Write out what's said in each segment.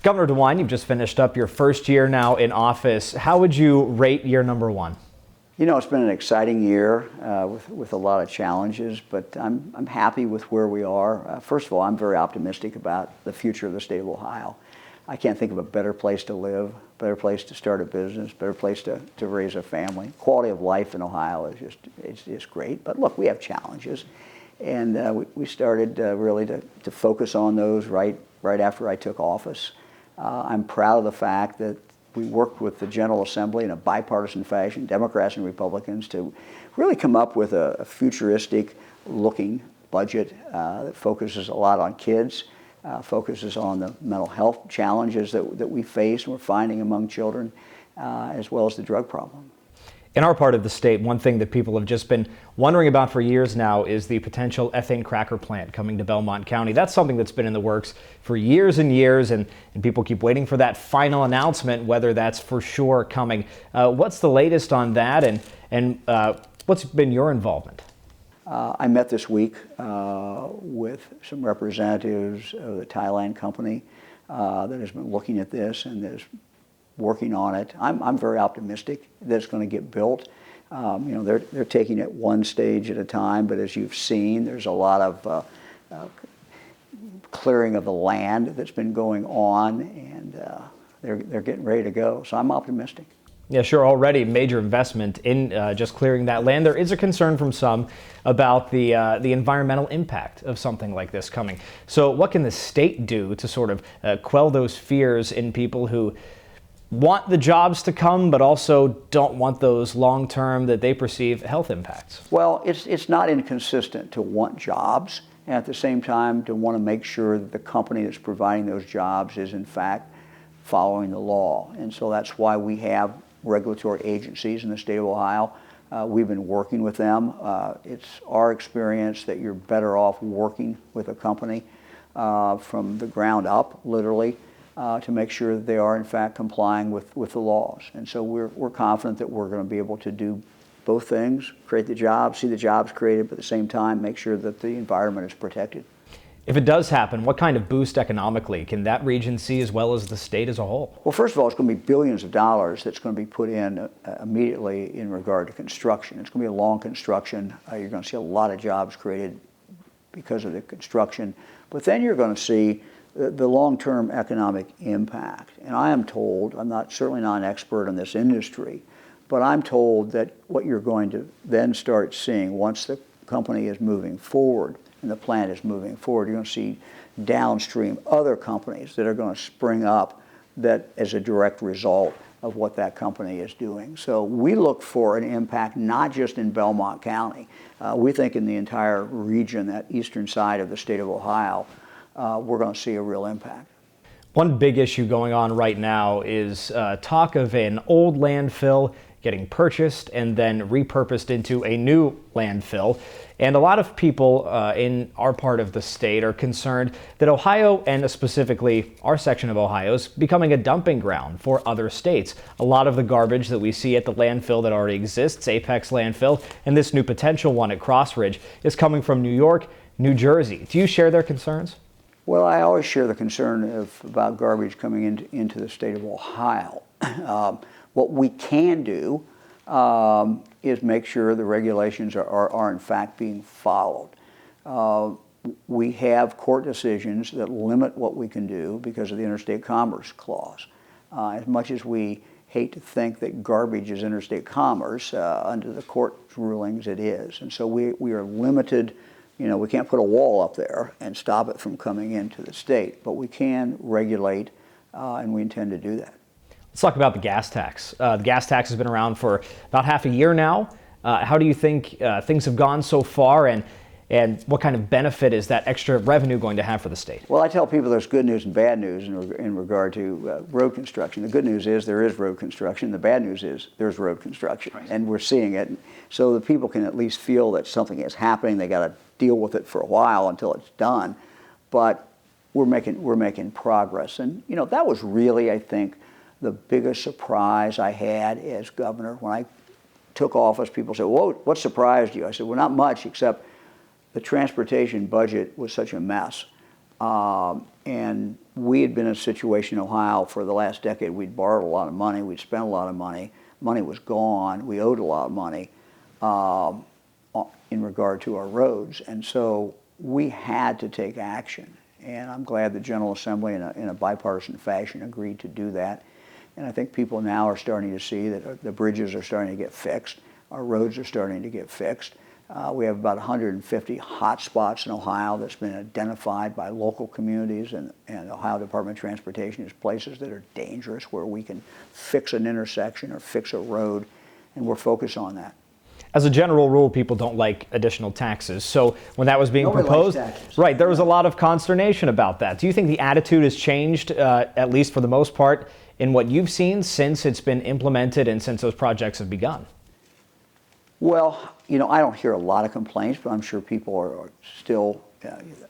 Governor DeWine, you've just finished up your first year now in office. How would you rate year number one? You know, it's been an exciting year with a lot of challenges, but I'm happy with where we are. First of all, I'm very optimistic about the future of the state of Ohio. I can't think of a better place to live, better place to start a business, better place to raise a family. Quality of life in Ohio is just great. But look, we have challenges, and we started really to focus on those right after I took office. I'm proud of the fact that we worked with the General Assembly in a bipartisan fashion, Democrats and Republicans, to really come up with a futuristic-looking budget that focuses a lot on kids, focuses on the mental health challenges that we face and we're finding among children, as well as the drug problem. In our part of the state, one thing that people have just been wondering about for years now is the potential ethane cracker plant coming to Belmont County. That's something that's been in the works for years and years, and people keep waiting for that final announcement, whether that's for sure coming. What's the latest on that, and what's been your involvement? I met this week with some representatives of the Thailand company that has been looking at this and that is working on it. I'm very optimistic that it's going to get built. You know, they're taking it one stage at a time, but as you've seen, there's a lot of clearing of the land that's been going on, and they're getting ready to go. So I'm optimistic. Yeah, sure. Already major investment in just clearing that land. There is a concern from some about the environmental impact of something like this coming. So what can the state do to sort of quell those fears in people who want the jobs to come, but also don't want those long-term that they perceive health impacts? Well, it's not inconsistent to want jobs and at the same time to want to make sure that the company that's providing those jobs is in fact following the law. And so that's why we have regulatory agencies in the state of Ohio. We've been working with them. It's our experience that you're better off working with a company from the ground up, literally, to make sure that they are in fact complying with the laws. And so we're confident that we're going to be able to do both things, create the jobs, see the jobs created, but at the same time make sure that the environment is protected. If it does happen, what kind of boost economically can that region see as well as the state as a whole? Well, first of all, it's going to be billions of dollars that's going to be put in immediately in regard to construction. It's going to be a long construction. You're going to see a lot of jobs created because of the construction. But then you're going to see the long-term economic impact. And I am told, certainly not an expert in this industry, but I'm told that what you're going to then start seeing once the company is moving forward and the plant is moving forward, you're going to see downstream other companies that are going to spring up that as a direct result of what that company is doing. So we look for an impact not just in Belmont County. We think in the entire region, that eastern side of the state of Ohio, we're going to see a real impact. One big issue going on right now is talk of an old landfill getting purchased and then repurposed into a new landfill. And a lot of people in our part of the state are concerned that Ohio, and specifically our section of Ohio, is becoming a dumping ground for other states. A lot of the garbage that we see at the landfill that already exists, Apex landfill, and this new potential one at Cross Ridge, is coming from New York, New Jersey. Do you share their concerns? Well, I always share the concern about garbage coming into the state of Ohio. What we can do is make sure the regulations are in fact being followed. We have court decisions that limit what we can do because of the Interstate Commerce Clause. As much as we hate to think that garbage is interstate commerce, under the court's rulings it is. And so we are limited. You know, we can't put a wall up there and stop it from coming into the state, but we can regulate, and we intend to do that. Let's talk about the gas tax. The gas tax has been around for about half a year now. How do you think things have gone so far, and what kind of benefit is that extra revenue going to have for the state? Well, I tell people there's good news and bad news in regard to road construction. The good news is there is road construction. The bad news is there's road construction, right, and we're seeing it. So the people can at least feel that something is happening. They got to deal with it for a while until it's done, but we're making progress. And you know, that was really, I think, the biggest surprise I had as governor. When I took office, people said, "Whoa, what surprised you?" I said, "Well, not much, except the transportation budget was such a mess. And we had been in a situation in Ohio for the last decade. We'd borrowed a lot of money. We'd spent a lot of money. Money was gone. We owed a lot of money in regard to our roads. And so we had to take action. And I'm glad the General Assembly in a bipartisan fashion agreed to do that. And I think people now are starting to see that the bridges are starting to get fixed. Our roads are starting to get fixed. We have about 150 hot spots in Ohio that's been identified by local communities and the Ohio Department of Transportation as places that are dangerous where we can fix an intersection or fix a road, and we're focused on that. As a general rule, people don't like additional taxes. So when that was being Nobody proposed, likes taxes. right, there was a lot of consternation about that. Do you think the attitude has changed, at least for the most part, in what you've seen since it's been implemented and since those projects have begun? Well, you know, I don't hear a lot of complaints, but I'm sure people are still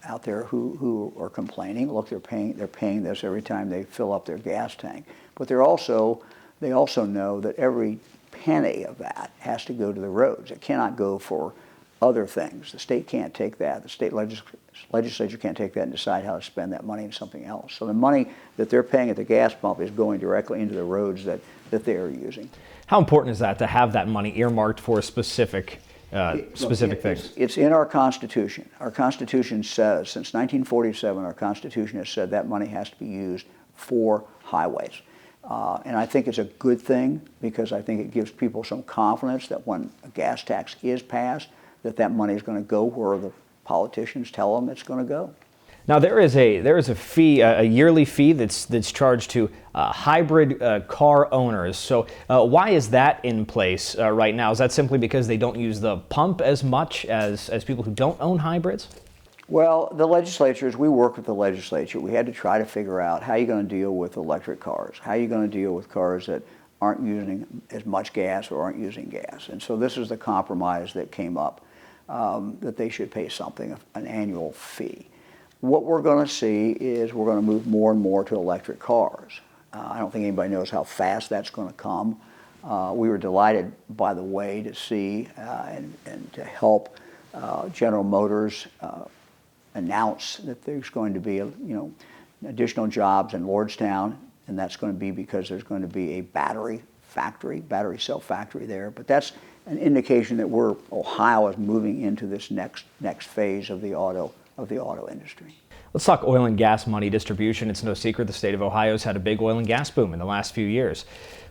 out there who are complaining. Look, they're paying this every time they fill up their gas tank. But they also know that every penny of that has to go to the roads. It cannot go for other things. The state can't take that. The state legislature can't take that and decide how to spend that money in something else. So the money that they're paying at the gas pump is going directly into the roads that they are using. How important is that to have that money earmarked for specific things? It's in our Constitution. Our Constitution says, since 1947, our Constitution has said that money has to be used for highways. And I think it's a good thing because I think it gives people some confidence that when a gas tax is passed, that money is going to go where the politicians tell them it's going to go. Now there is a fee, a yearly fee that's charged to hybrid car owners. So why is that in place right now? Is that simply because they don't use the pump as much as people who don't own hybrids? Well, the legislature, as we work with the legislature, we had to try to figure out how you're going to deal with electric cars, how you're going to deal with cars that aren't using as much gas or aren't using gas. And so this is the compromise that came up, that they should pay something, an annual fee. What we're going to see is we're going to move more and more to electric cars. I don't think anybody knows how fast that's going to come. We were delighted, by the way, to see and to help General Motors announce that there's going to be additional jobs in Lordstown, and that's going to be because there's going to be a battery cell factory there. But that's an indication that Ohio is moving into this next phase of the auto industry. Let's talk oil and gas money distribution. It's no secret the state of Ohio's had a big oil and gas boom in the last few years.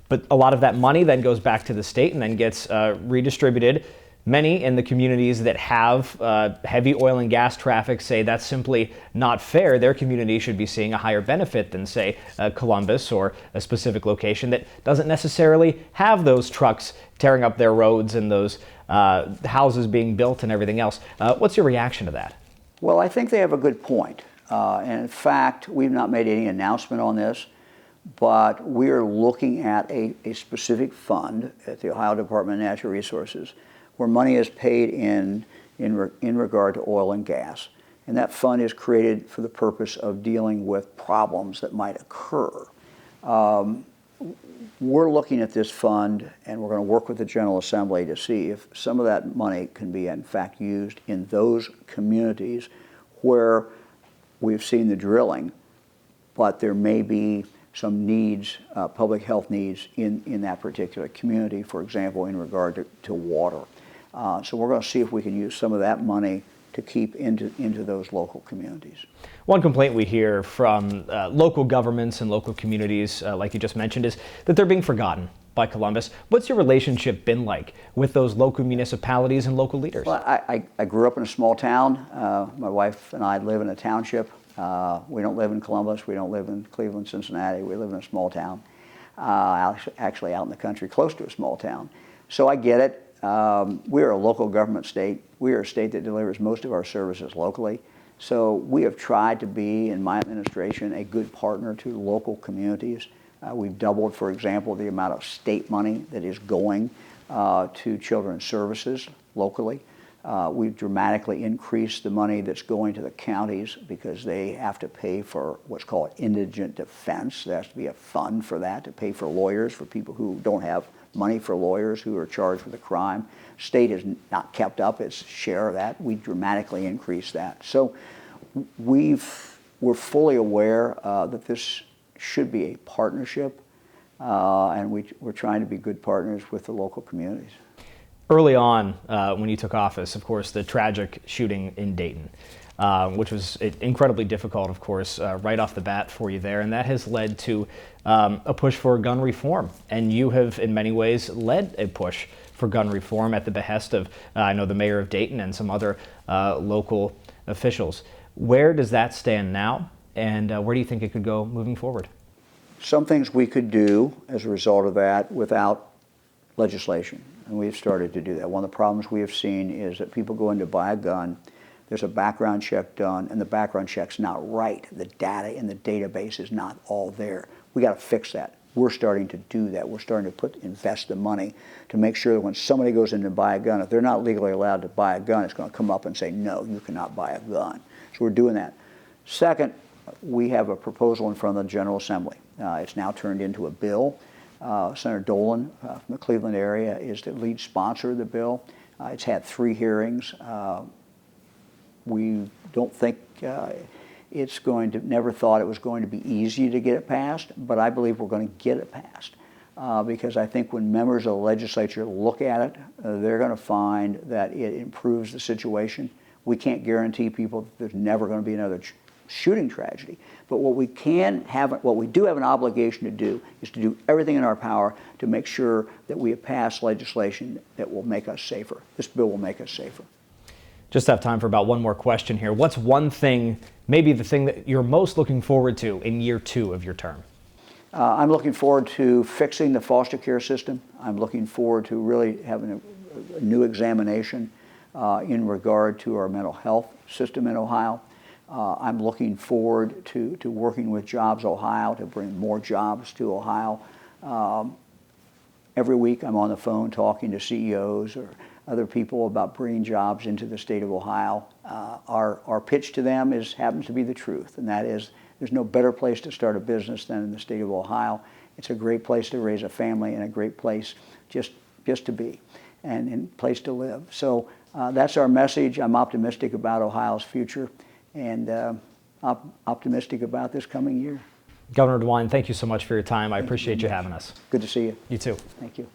But a lot of that money then goes back to the state and then gets redistributed. Many in the communities that have heavy oil and gas traffic say that's simply not fair. Their community should be seeing a higher benefit than, say, Columbus or a specific location that doesn't necessarily have those trucks tearing up their roads and those houses being built and everything else. What's your reaction to that? Well, I think they have a good point. And in fact, we've not made any announcement on this, but we're looking at a specific fund at the Ohio Department of Natural Resources where money is paid in regard to oil and gas. And that fund is created for the purpose of dealing with problems that might occur. We're looking at this fund, and we're going to work with the General Assembly to see if some of that money can be, in fact, used in those communities where we've seen the drilling, but there may be some needs, public health needs in that particular community, for example, in regard to water. So we're going to see if we can use some of that money to keep into those local communities. One complaint we hear from local governments and local communities, like you just mentioned, is that they're being forgotten by Columbus. What's your relationship been like with those local municipalities and local leaders? Well, I grew up in a small town. My wife and I live in a township. We don't live in Columbus. We don't live in Cleveland, Cincinnati. We live in a small town, actually out in the country, close to a small town. So I get it. We're a local government state. We are a state that delivers most of our services locally. So we have tried to be, in my administration, a good partner to local communities. We've doubled, for example, the amount of state money that is going to children's services locally. We've dramatically increased the money that's going to the counties because they have to pay for what's called indigent defense. There has to be a fund for that, to pay for lawyers, for people who don't have money for lawyers who are charged with a crime. State has not kept up its share of that. We dramatically increased that. So we've we're fully aware that this should be a partnership, and we're trying to be good partners with the local communities. Early on, when you took office, of course, the tragic shooting in Dayton, which was incredibly difficult, of course, right off the bat for you there, and that has led to a push for gun reform. And you have, in many ways, led a push for gun reform at the behest of, I know, the mayor of Dayton and some other local officials. Where does that stand now, and where do you think it could go moving forward? Some things we could do as a result of that without legislation, and we've started to do that. One of the problems we have seen is that people go in to buy a gun, there's a background check done, and the background check's not right. The data in the database is not all there. We got to fix that. We're starting to do that. We're starting to invest the money to make sure that when somebody goes in to buy a gun, if they're not legally allowed to buy a gun, it's going to come up and say, no, you cannot buy a gun. So we're doing that. Second, we have a proposal in front of the General Assembly. It's now turned into a bill. Senator Dolan from the Cleveland area is the lead sponsor of the bill. It's had 3 hearings. We don't think never thought it was going to be easy to get it passed, but I believe we're going to get it passed. Because I think when members of the legislature look at it, they're going to find that it improves the situation. We can't guarantee people that there's never going to be another shooting tragedy. But what we do have an obligation to do is to do everything in our power to make sure that we have passed legislation that will make us safer. This bill will make us safer. Just have time for about one more question here. What's one thing, maybe the thing that you're most looking forward to in year 2 of your term? I'm looking forward to fixing the foster care system. I'm looking forward to really having a new examination in regard to our mental health system in Ohio. I'm looking forward to working with Jobs Ohio to bring more jobs to Ohio. Every week I'm on the phone talking to CEOs or other people about bringing jobs into the state of Ohio. Our pitch to them happens to be the truth, and that is there's no better place to start a business than in the state of Ohio. It's a great place to raise a family and a great place just to be and a place to live. So that's our message. I'm optimistic about Ohio's future and optimistic about this coming year. Governor DeWine, thank you so much for your time. I appreciate you having us. Good to see you. You too. Thank you.